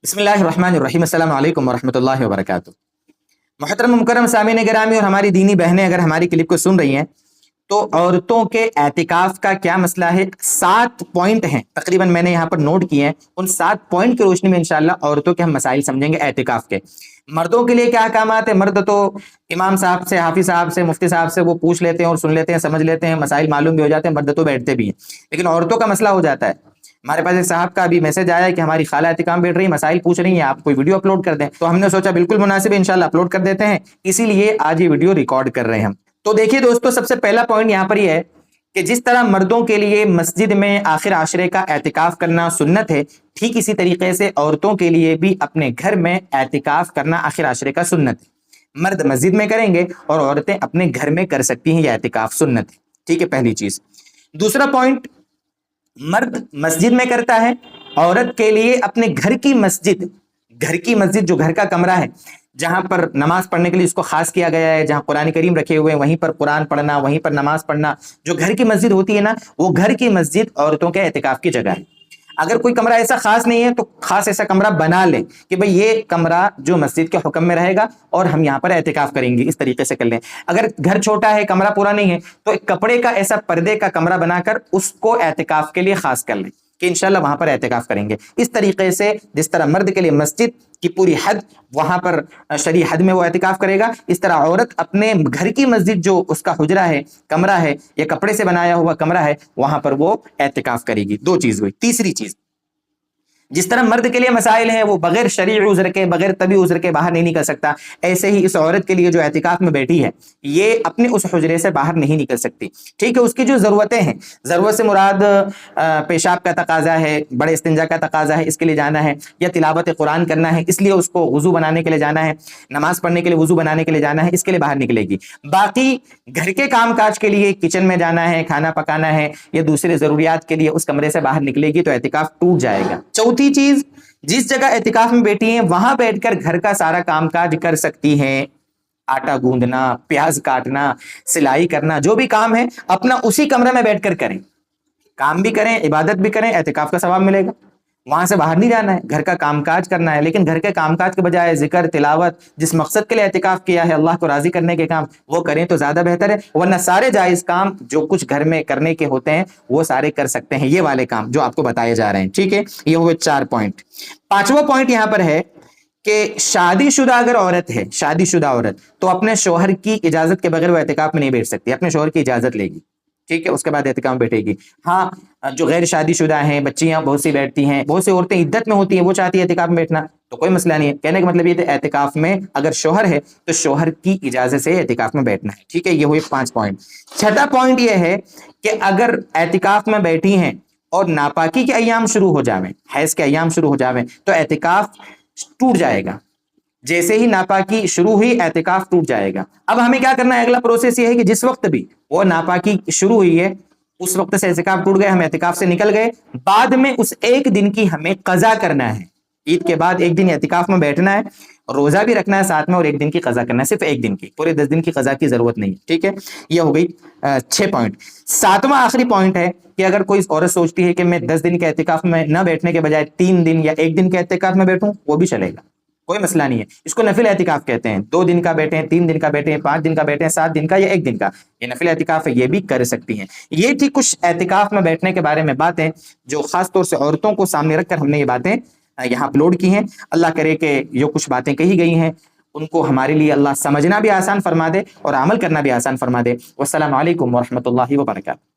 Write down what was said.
बिस्मिल्लाहिर्रहमानिर्रहीम। अस्सलाम वालेकुम वरहमतुल्लाहि वबरकातुहू। मुहतरम मुकर्रम सामीन गिरामी और हमारी दीनी बहनें अगर हमारी क्लिप को सुन रही हैं तो औरतों के एतिकाफ का क्या मसला है। 7 पॉइंट हैं तकरीबन, मैंने यहाँ पर नोट किए हैं। उन 7 पॉइंट की रोशनी में इंशाअल्लाह औरतों के हम मसाइल समझेंगे एतिकाफ के। मर्दों के लिए क्या काम आते हैं, मर्द तो इमाम साहब से, हाफिज साहब से, मुफ्ती साहब से वो पूछ लेते हैं और सुन लेते हैं, समझ लेते हैं, मसाइल मालूम भी हो जाते हैं, मर्द तो बैठते भी हैं। लेकिन औरतों का मसला हो जाता है। हमारे पास एक साहब का अभी मैसेज आया है कि हमारी खाला एतिकाम बैठ रही है, मसाइल पूछ रही हैं, आप कोई वीडियो अपलोड कर दें। तो हमने सोचा बिल्कुल मुनासिब है, इंशाल्लाह अपलोड कर देते हैं, इसीलिए आज ये वीडियो रिकॉर्ड कर रहे हैं हम। तो देखिए दोस्तों, सबसे पहला पॉइंट यहाँ पर ये है कि जिस तरह मर्दों के लिए मस्जिद में आखिर आशरे का एतिकाफ करना सुन्नत है, ठीक इसी तरीके से औरतों के लिए भी अपने घर में एतिकाफ करना आखिर आशरे का सुन्नत है। मर्द मस्जिद में करेंगे और औरतें अपने घर में कर सकती हैं, यह एतिकाफ सुन्नत है। ठीक है, पहली चीज। दूसरा पॉइंट, मर्द मस्जिद में करता है, औरत के लिए अपने घर की मस्जिद जो घर का कमरा है जहां पर नमाज पढ़ने के लिए इसको खास किया गया है, जहां कुरान करीम रखे हुए हैं, वहीं पर कुरान पढ़ना, वहीं पर नमाज पढ़ना, जो घर की मस्जिद होती है ना, वो घर की मस्जिद औरतों के एतिकाफ की जगह है। अगर कोई कमरा ऐसा खास नहीं है तो खास ऐसा कमरा बना ले कि भाई ये कमरा जो मस्जिद के हुक्म में रहेगा और हम यहाँ पर एतिकाफ करेंगे, इस तरीके से कर लें। अगर घर छोटा है, कमरा पूरा नहीं है, तो एक कपड़े का ऐसा पर्दे का कमरा बनाकर उसको एतिकाफ के लिए खास कर लें कि इंशाल्लाह वहां पर एतिकाफ करेंगे। इस तरीके से जिस तरह मर्द के लिए मस्जिद की पूरी हद, वहां पर शरई हद में वो एतिकाफ करेगा, इस तरह औरत अपने घर की मस्जिद जो उसका हुजरा है, कमरा है, या कपड़े से बनाया हुआ कमरा है, वहां पर वो एतिकाफ करेगी। 2 चीज हुई। तीसरी चीज, जिस तरह मर्द के लिए मसाइल हैं वो बगैर शरई उज़्र के, बगैर तबी उज़्र के बाहर नहीं निकल सकता, ऐसे ही इस औरत के लिए जो एतिकाफ में बैठी है ये अपने उस हुजरे से बाहर नहीं निकल सकती। ठीक है, उसकी जो ज़रूरतें हैं, ज़रूरत से मुराद पेशाब का तकाजा है, बड़े इस्तिंजा का तकाजा है, इसके लिए जाना है, या तिलावत कुरान करना है इसलिए उसको वुज़ू बनाने के लिए जाना है, नमाज पढ़ने के लिए वुज़ू बनाने के लिए जाना है, इसके लिए बाहर निकलेगी। बाकी घर के काम काज के लिए, किचन में जाना है, खाना पकाना है, या दूसरे ज़रूरियात के लिए उस कमरे से बाहर निकलेगी तो एतिकाफ टूट जाएगा। चौथी चीज, जिस जगह एतिकाफ में बैठी हैं वहां बैठकर घर का सारा कामकाज कर सकती हैं। आटा गूंदना, प्याज काटना, सिलाई करना, जो भी काम है अपना उसी कमरे में बैठकर करें। काम भी करें, इबादत भी करें, एतिकाफ का सवाब मिलेगा। वहां से बाहर नहीं जाना है, घर का कामकाज करना है। लेकिन घर के कामकाज के बजाय जिक्र, तिलावत, जिस मकसद के लिए एतिकाफ किया है, अल्लाह को राजी करने के काम, वो करें तो ज्यादा बेहतर है। वरना सारे जायज काम जो कुछ घर में करने के होते हैं वो सारे कर सकते हैं, ये वाले काम जो आपको बताए जा रहे हैं। ठीक है, ये हुए 4 पॉइंट। 5वां पॉइंट यहां पर है कि शादीशुदा अगर औरत है, शादीशुदा औरत, तो अपने शोहर की इजाजत के बगैर वो एतिकाफ में नहीं बैठ सकती, अपने शोहर की इजाजत लेगी। ठीक है, उसके बाद एतिकाफ में बैठेगी। हाँ, जो गैर शादीशुदा हैं, बच्चियां बहुत सी बैठती हैं, बहुत सी औरतें इद्दत में होती हैं, वो चाहती है एतिकाफ में बैठना, तो कोई मसला नहीं है। कहने का मतलब ये है एतिकाफ में अगर शोहर है तो शोहर की इजाजत से एतिकाफ में बैठना है। ठीक है, ये हुए 5 पॉइंट। 6वां पॉइंट ये है कि अगर एतिकाफ में बैठी हैं और नापाकी के अय्याम शुरू हो जावे, हैज के अय्याम शुरू हो जावे, तो एतिकाफ टूट जाएगा। जैसे ही नापाकी शुरू हुई एतिकाफ टूट जाएगा। अब हमें क्या करना है, अगला प्रोसेस ये है कि जिस वक्त भी वो नापाकी शुरू हुई है उस वक्त से एतिकाफ टूट गए, हम एतिकाफ से निकल गए, बाद में उस एक दिन की हमें कज़ा करना है। ईद के बाद एक दिन एतिकाफ में बैठना है, रोजा भी रखना है साथ में, और एक दिन की कज़ा करना है, सिर्फ एक दिन की, पूरे 10 दिन की कज़ा की जरूरत नहीं। ठीक है, ये हो गई 6 पॉइंट। 7वां आखिरी पॉइंट है कि अगर कोई औरत सोचती है कि मैं 10 दिन के एतिकाफ में न बैठने के बजाय 3 दिन या 1 दिन के एतिकाफ में बैठूं, वो भी चलेगा, कोई मसला नहीं है। इसको नफिल एतिकाफ कहते हैं। 2 दिन का बैठे, 3 दिन का बैठे, 5 दिन का बैठे, 7 दिन का या 1 दिन का, ये नफिल एतिकाफ है, ये भी कर सकती हैं। ये थी कुछ एतिकाफ में बैठने के बारे में बातें जो खास तौर से औरतों को सामने रखकर हमने ये बातें यहाँ अपलोड की हैं। अल्लाह करे कि जो कुछ बातें कही गई हैं उनको हमारे लिए अल्लाह समझना भी आसान फरमा दे और अमल करना भी आसान फरमा दे। वस्सलामु अलैकुम वरहमतुल्लाहि वबरकातुहू।